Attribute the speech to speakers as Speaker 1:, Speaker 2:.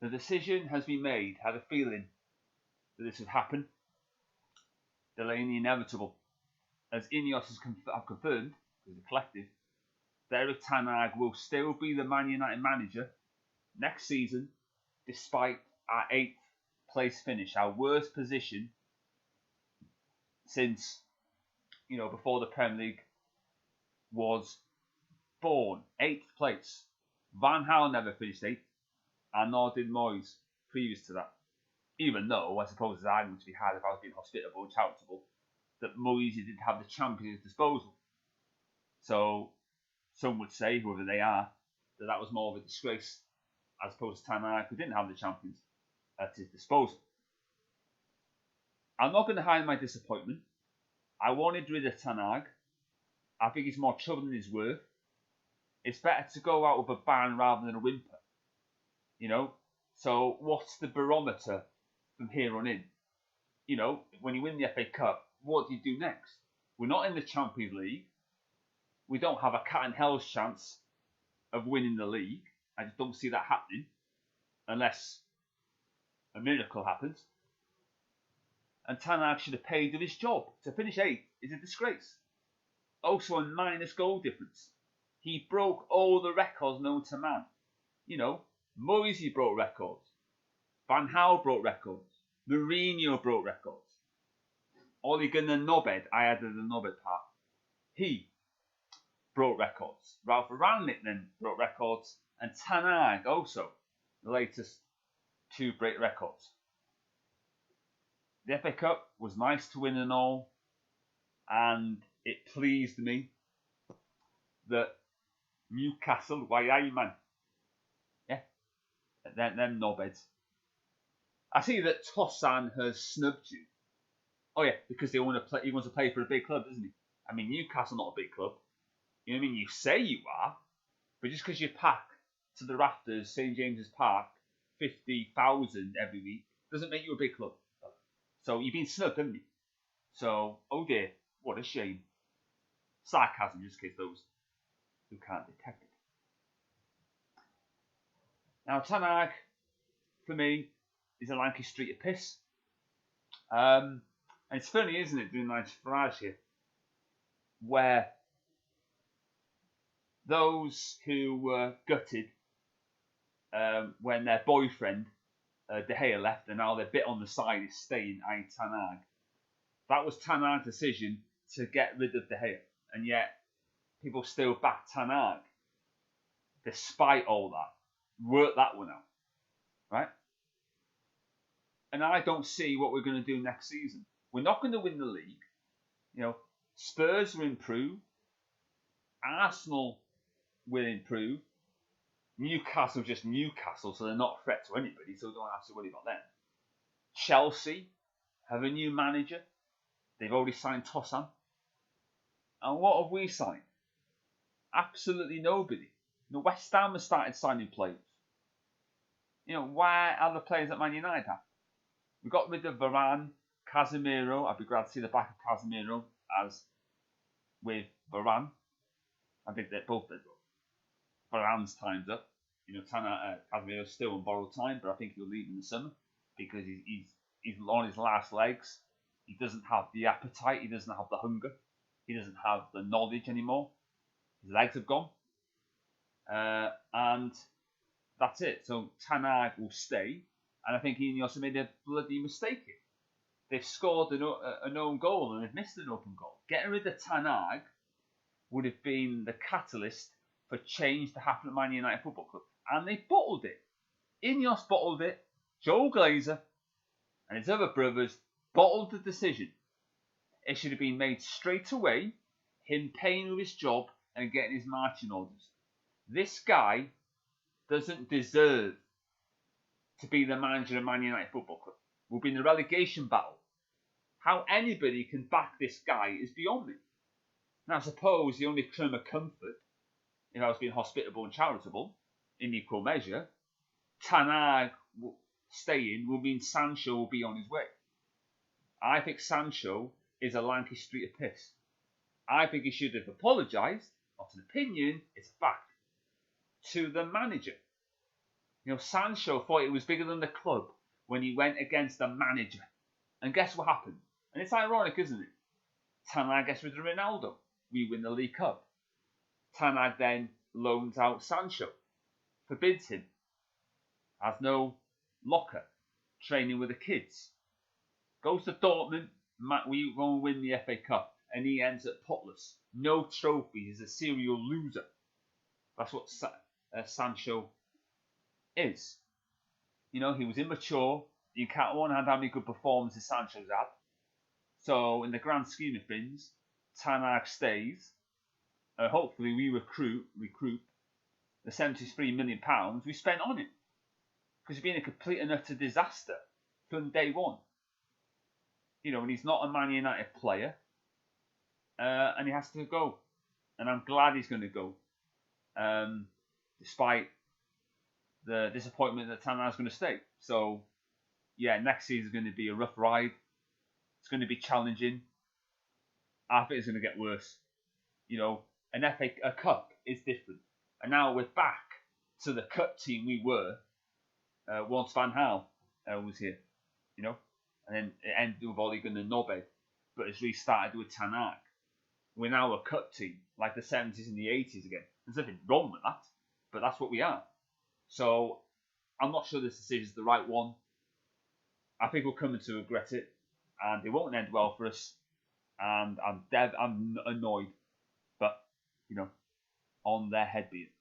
Speaker 1: The decision has been made. Had a feeling that this would happen, delaying the inevitable. As Ineos have confirmed, as a collective, that Eric Ten Hag will still be the Man United manager next season, despite our 8th place finish, our worst position since, before the Premier League was born. 8th place. Van Gaal never finished 8th, and nor did Moyes previous to that. Even though, I suppose, there's an argument to be had if I was being hospitable and charitable, that Moyes didn't have the champions at his disposal. So, some would say, whoever they are, that was more of a disgrace as opposed to Ten Hag, who didn't have the champions at his disposal. I'm not going to hide my disappointment. I wanted rid of Ten Hag. I think he's more trouble than he's worth. It's better to go out with a bang rather than a whimper. So what's the barometer from here on in? When you win the FA Cup, what do you do next? We're not in the Champions League. We don't have a cat and hell's chance of winning the league. I just don't see that happening unless a miracle happens. And Ten Hag should have paid for his job. To finish 8th is a disgrace. Also a minus goal difference. He broke all the records known to man. Moisey broke records. Van Gaal broke records. Mourinho broke records. Ole Gunnar Nobed, I added the Nobed part. He broke records. Ralph Rangnick then broke records. And Ten Hag also, the latest to break records. The FA Cup was nice to win and all. And it pleased me that Newcastle, why are you, man? Yeah, them knobheads. I see that Tossan has snubbed you. Oh yeah, because he wants to play for a big club, doesn't he? I mean, Newcastle not a big club. You know what I mean? You say you are, but just because you pack to the rafters St James's Park 50,000 every week doesn't make you a big club. So you've been snubbed, haven't you? So, oh dear, what a shame. Sarcasm, just in case those who can't detect it. Now, Ten Hag, for me, is a lanky street of piss. And it's funny, isn't it, doing nice Farage here, where those who were gutted when their boyfriend, De Gea, left, and now they're bit on the side is staying, i.e. Ten Hag. That was Ten Hag's decision to get rid of De Gea. And yet, people still back Ten Hag, despite all that. Work that one out, right? And I don't see what we're going to do next season. We're not going to win the league. Spurs will improve. Arsenal will improve. Newcastle just Newcastle, so they're not a threat to anybody, so we don't have to worry about them. Chelsea have a new manager. They've already signed Tossan. And what have we signed? Absolutely nobody. West Ham has started signing players. Why are the players that Man United have? We got rid of Varane, Casemiro. I'd be glad to see the back of Casemiro as with Varane. I think they're both did. Varane's time's up. Casemiro's still on borrowed time, but I think he'll leave in the summer because he's on his last legs. He doesn't have the appetite. He doesn't have the hunger. He doesn't have the knowledge anymore. His legs have gone. And that's it. So Ten Hag will stay. And I think he also made a bloody mistake here. They've scored an own goal and they've missed an open goal. Getting rid of Ten Hag would have been the catalyst for change to happen at Man United Football Club. And they bottled it. Ineos bottled it. Joe Glazer and his other brothers bottled the decision. It should have been made straight away, him paying with his job and getting his marching orders. This guy doesn't deserve to be the manager of Man United Football Club. We'll be in the relegation battle. How anybody can back this guy is beyond me. Now, I suppose the only term of comfort, if I was being hospitable and charitable, in equal measure, Ten Hag staying will mean Sancho will be on his way. I think Sancho is a lanky street of piss. I think he should have apologised, not an opinion, it's a fact, to the manager. Sancho thought it was bigger than the club when he went against the manager. And guess what happened? And it's ironic, isn't it? Ten Hag gets rid of Ronaldo. We win the League Cup. Ten Hag then loans out Sancho, forbids him, has no locker, training with the kids. Goes to Dortmund, we won't win the FA Cup, and he ends up putless. No trophies, he's a serial loser. That's what Sancho is. He was immature. You can't on hand how many good performances Sancho's had. So, in the grand scheme of things, Ten Hag stays. Hopefully, we recoup the £73 million we spent on him. Because he's been a complete and utter disaster from day one. And he's not a Man United player. And he has to go. And I'm glad he's going to go. Despite the disappointment that Ten Hag's going to stay. So, yeah, next season is going to be a rough ride. It's going to be challenging. I think it's going to get worse. A cup is different. And now we're back to the cup team we were once Van Gaal was here. And then it ended with Ole Gunnar Nobbe. But it's restarted with Ten Hag. We're now a cup team, like the 70s and the 80s again. There's nothing wrong with that, but that's what we are. So I'm not sure this decision is the right one. I think we're coming to regret it, and it won't end well for us. And I'm annoyed, but on their head be it.